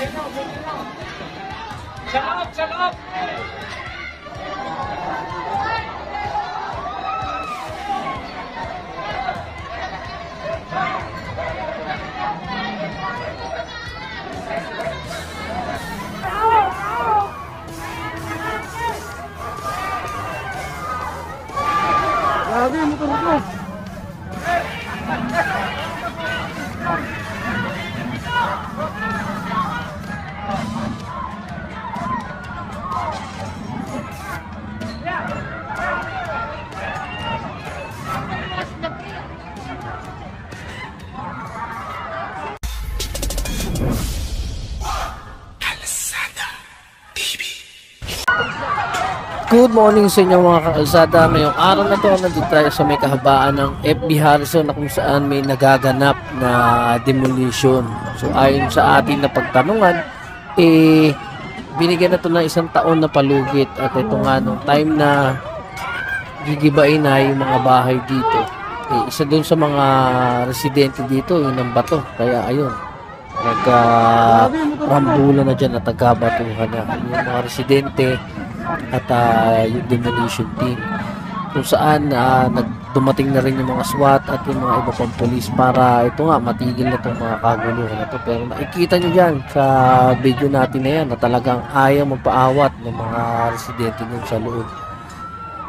Sa loob! Grabe, motor ko. Good morning sa inyo mga kakalsada. Ngayong araw na to, nandito tayo sa may kahabaan ng FB Harrison na kung saan may nagaganap na demolition. So ayon sa ating na pagtanungan, binigyan na to ng 1 taon na palugit. At ito nga nung time na gigibain na yung mga bahay dito, isa dun sa mga residente dito yung ng bato. Kaya ayun, nagrambulan na dyan at nagkabatuhan na yung mga residente at yung demolition team, kung saan dumating na rin yung mga SWAT at yung mga iba pang police para ito nga matigil na itong mga kaguluhan na ito. Pero nakikita nyo dyan sa video natin na yan na talagang ayaw magpaawat ng mga residente dun sa loob.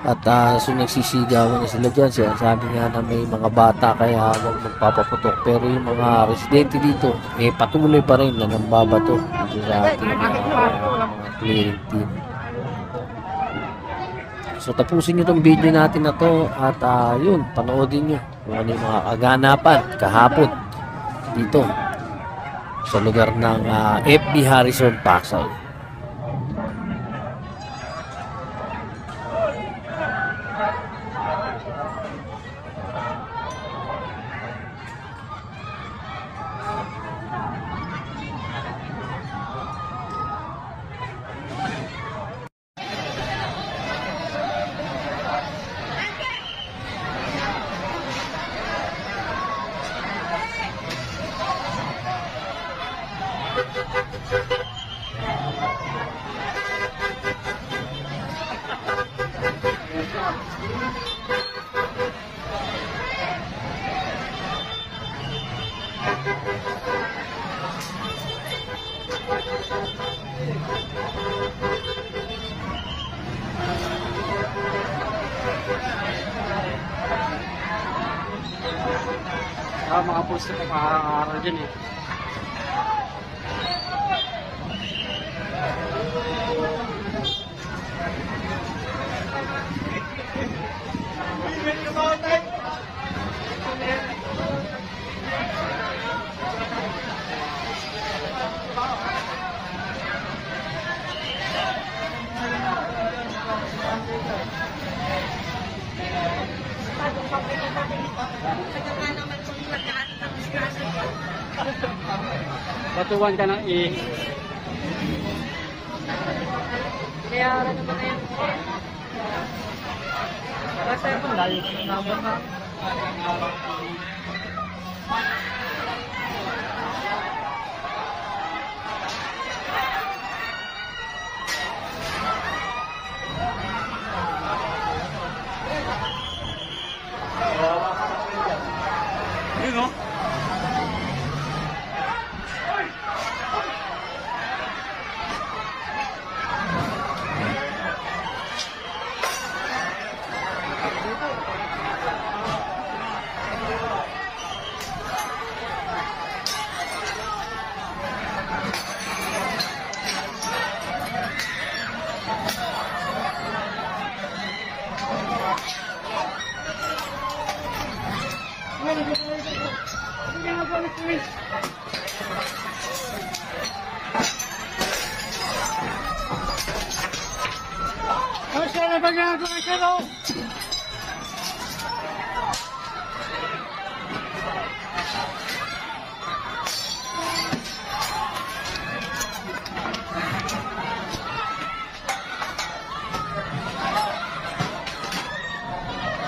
At so nagsisigawan na sila dyan. Sabi nga na may mga bata kaya huwag magpapaputok. Pero yung mga residente dito patuloy pa rin na nambabato dito sa ating mga clearing team. So tapusin nyo itong video natin na to at yun, panoodin nyo kung ano yung mga kaganapan kahapon dito sa lugar ng FB Harrison, Pasay. Mga post na pang-aaral dyan eh. Batuan ka ng Kaya ano naman na yan? Kasi kung layo ko na naman na. yun o.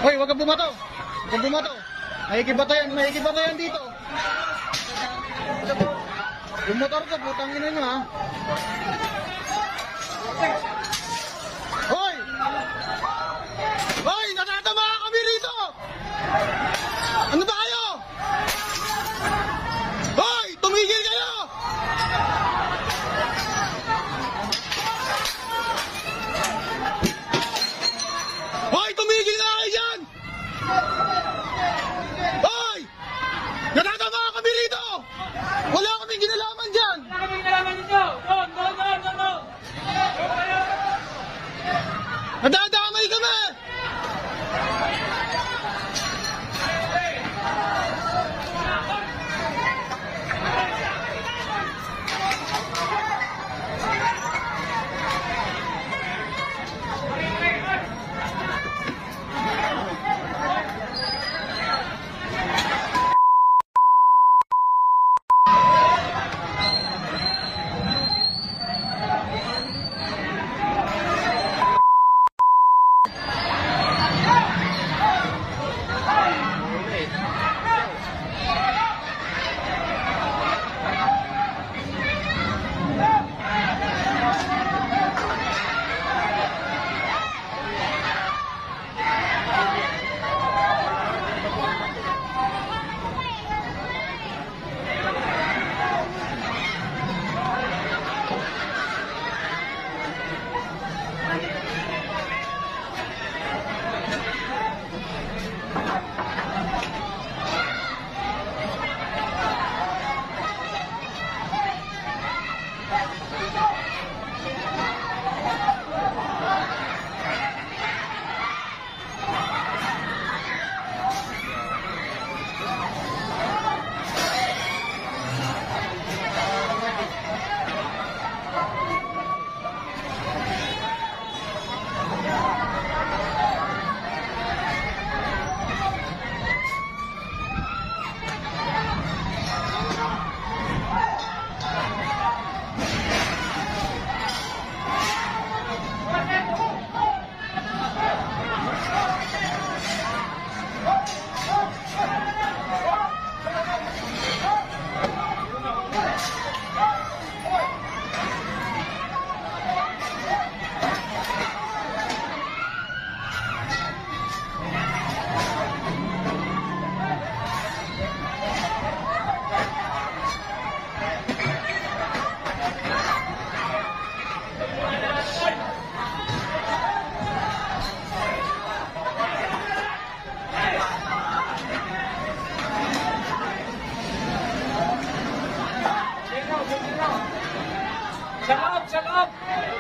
Hoy, wag kang bumato. Wag kang bumato. May ikibatayan dito. Yung motor ko, putang ina nyo ha. Hoy! Hoy! Natatama kami rito! Ano ba kayo? Hoy! Tumigil kayo! Hoy! Tumigil na kayo dyan! Hoy! Natatama kami rito! Wala kaming ginalaman dyan! Wala kaming nalaman dito! No! Nadadamay kami! Sa loob!